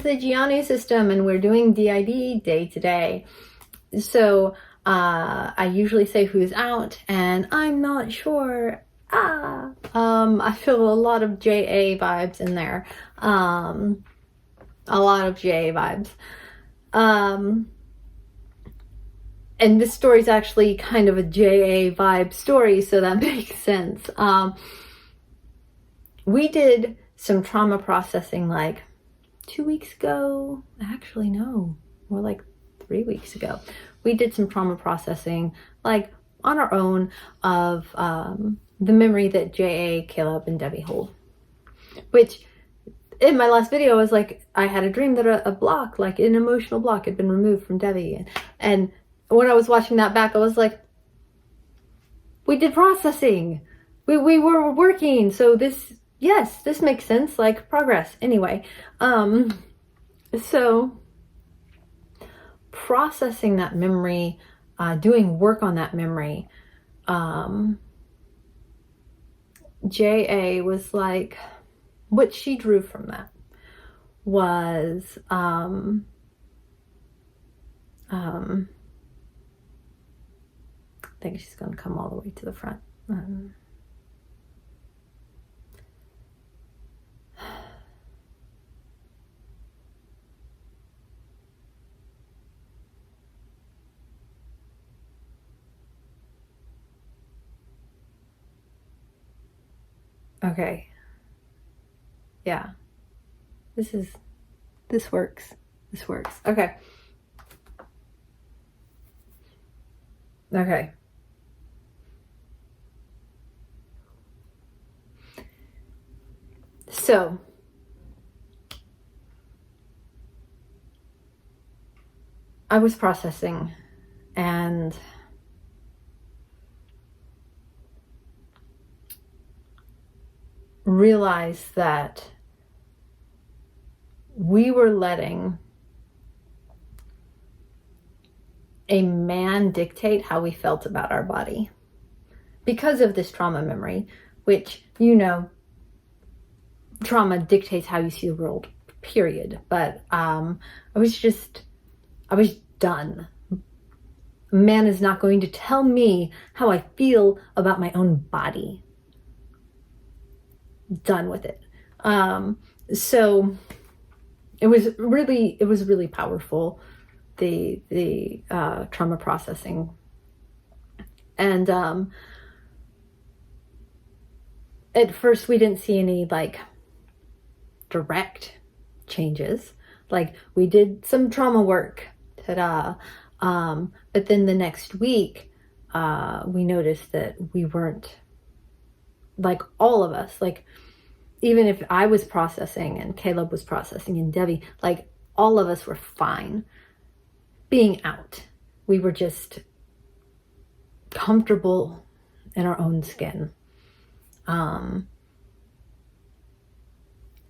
the Gianni system, and we're doing D.I.D day to day. So I usually say who's out, and I'm not sure. I feel a lot of JA vibes in there. A lot of JA vibes. And this story is actually kind of a JA vibe story, so that makes sense. We did some trauma processing like 2 weeks ago. Actually, no, more like 3 weeks ago. We did some trauma processing like on our own of the memory that JA, Caleb, and Debbie hold. Which in my last video was like, I had a dream that a block, like an emotional block, had been removed from Debbie. And when I was watching that back, I was like, we did processing. We were working. So this, yes, this makes sense, like progress. Anyway, so processing that memory, doing work on that memory, JA was like, what she drew from that was, I think she's going to come all the way to the front. Okay. Yeah. This works. This works. Okay. Okay. So, I was processing and realized that we were letting a man dictate how we felt about our body because of this trauma memory, which, you know, trauma dictates how you see the world, period. But I was done. A man is not going to tell me how I feel about my own body. Done with it. So it was really powerful, the trauma processing. And at first we didn't see any like direct changes. Like, we did some trauma work, ta-da. But then the next week, we noticed that we weren't, like, all of us, like, even if I was processing and Caleb was processing and Debbie, like, all of us were fine being out. We were just comfortable in our own skin.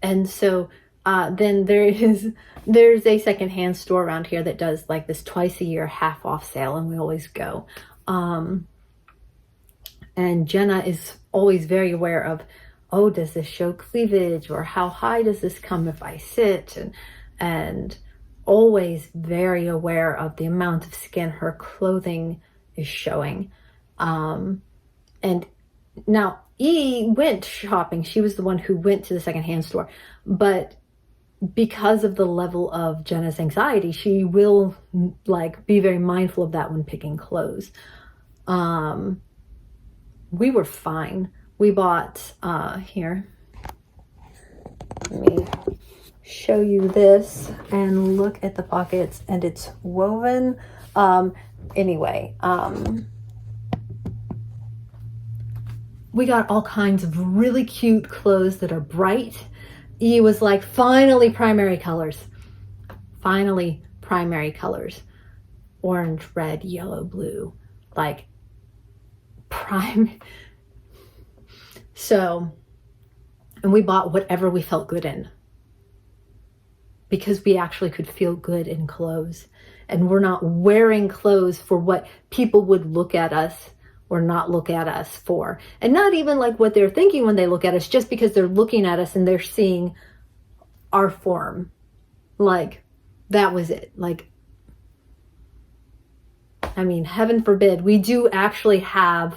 And so then there's a secondhand store around here that does like this twice a year half off sale, and we always go. And Jenna is always very aware of, oh, does this show cleavage, or how high does this come if I sit, and always very aware of the amount of skin her clothing is showing. And now E went shopping. She was the one who went to the secondhand store, but because of the level of Jenna's anxiety, she will like be very mindful of that when picking clothes. We were fine. We bought, here, let me show you this, and look at the pockets, and it's woven. Anyway, we got all kinds of really cute clothes that are bright. E was like, finally primary colors. Finally primary colors. Orange, red, yellow, blue. Like, prime. So, and we bought whatever we felt good in, because we actually could feel good in clothes, and we're not wearing clothes for what people would look at us or not look at us for, and not even like what they're thinking when they look at us, just because they're looking at us and they're seeing our form. Like, that was it. Like, I mean, heaven forbid, we do actually have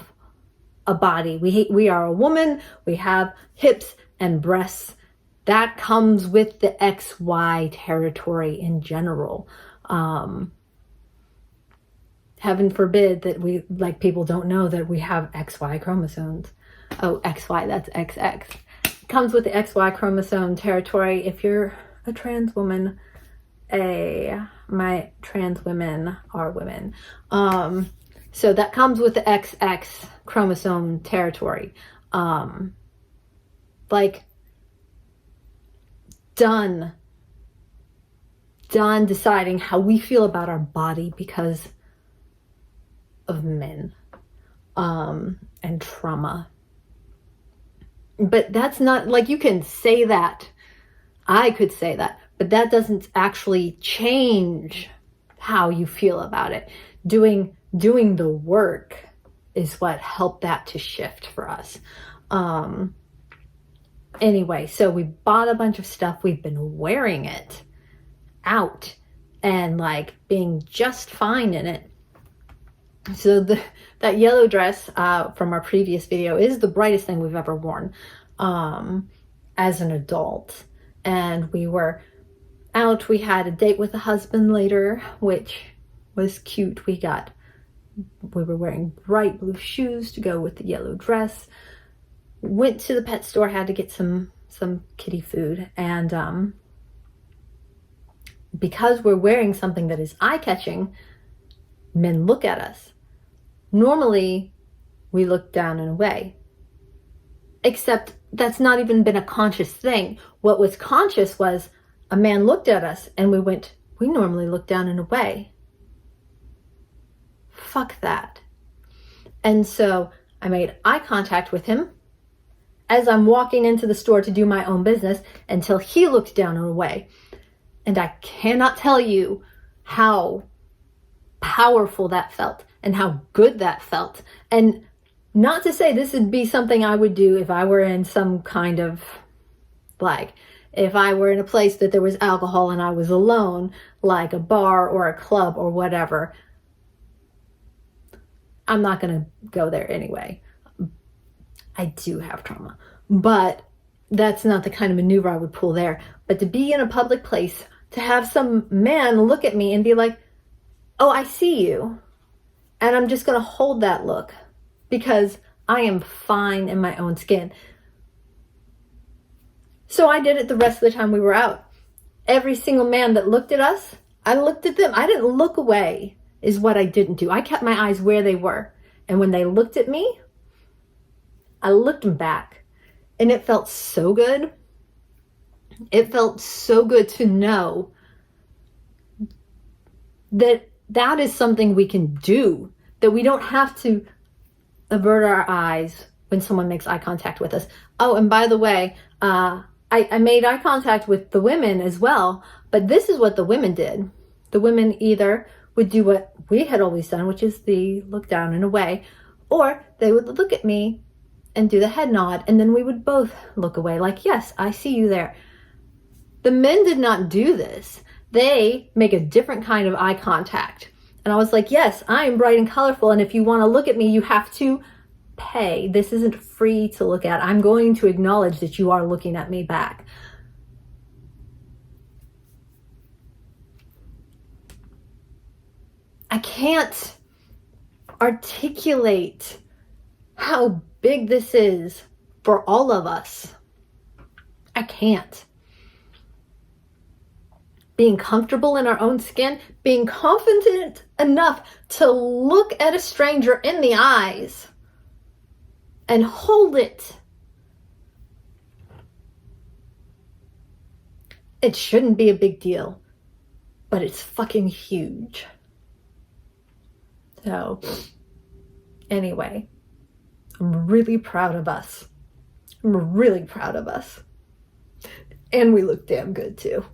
a body. We are a woman. We have hips and breasts. That comes with the XY territory in general. Heaven forbid that we, like, people don't know that we have XY chromosomes. Oh, XY, that's XX. It comes with the XY chromosome territory. If you're a trans woman, my trans women are women. So that comes with the XX chromosome territory. Like, done deciding how we feel about our body because of men, and trauma. But that's not, like, you can say that. I could say that, but that doesn't actually change how you feel about it. Doing the work is what helped that to shift for us. Anyway, so we bought a bunch of stuff. We've been wearing it out and, like, being just fine in it. So that yellow dress from our previous video is the brightest thing we've ever worn as an adult. And we were out. We had a date with a husband later, which was cute. We were wearing bright blue shoes to go with the yellow dress. Went to the pet store, had to get some kitty food. And because we're wearing something that is eye-catching, men look at us. Normally, we look down and away. Except that's not even been a conscious thing. What was conscious was a man looked at us and we normally look down and away. Fuck that. And so I made eye contact with him as I'm walking into the store to do my own business until he looked down and away. And I cannot tell you how powerful that felt and how good that felt. And not to say this would be something I would do if I were in some kind of, like, if I were in a place that there was alcohol and I was alone, like a bar or a club or whatever. I'm not going to go there anyway. I do have trauma, but that's not the kind of maneuver I would pull there. But to be in a public place, to have some man look at me and be like, oh, I see you. And I'm just going to hold that look because I am fine in my own skin. So I did it the rest of the time we were out. Every single man that looked at us, I looked at them. I didn't look away is what I didn't do. I kept my eyes where they were. And when they looked at me, I looked them back. And it felt so good. It felt so good to know that that is something we can do. That we don't have to avert our eyes when someone makes eye contact with us. Oh, and by the way, I made eye contact with the women as well, but this is what the women did. The women either would do what we had always done, which is the look down and away, or they would look at me and do the head nod, and then we would both look away like, yes, I see you there. The men did not do this. They make a different kind of eye contact. And I was like, yes, I am bright and colorful, and if you want to look at me, you have to pay. This isn't free to look at. I'm going to acknowledge that you are looking at me back. I can't articulate how big this is for all of us. I can't. Being comfortable in our own skin, being confident enough to look at a stranger in the eyes and hold it. It shouldn't be a big deal, but it's fucking huge. So, anyway, I'm really proud of us. I'm really proud of us. And we look damn good too.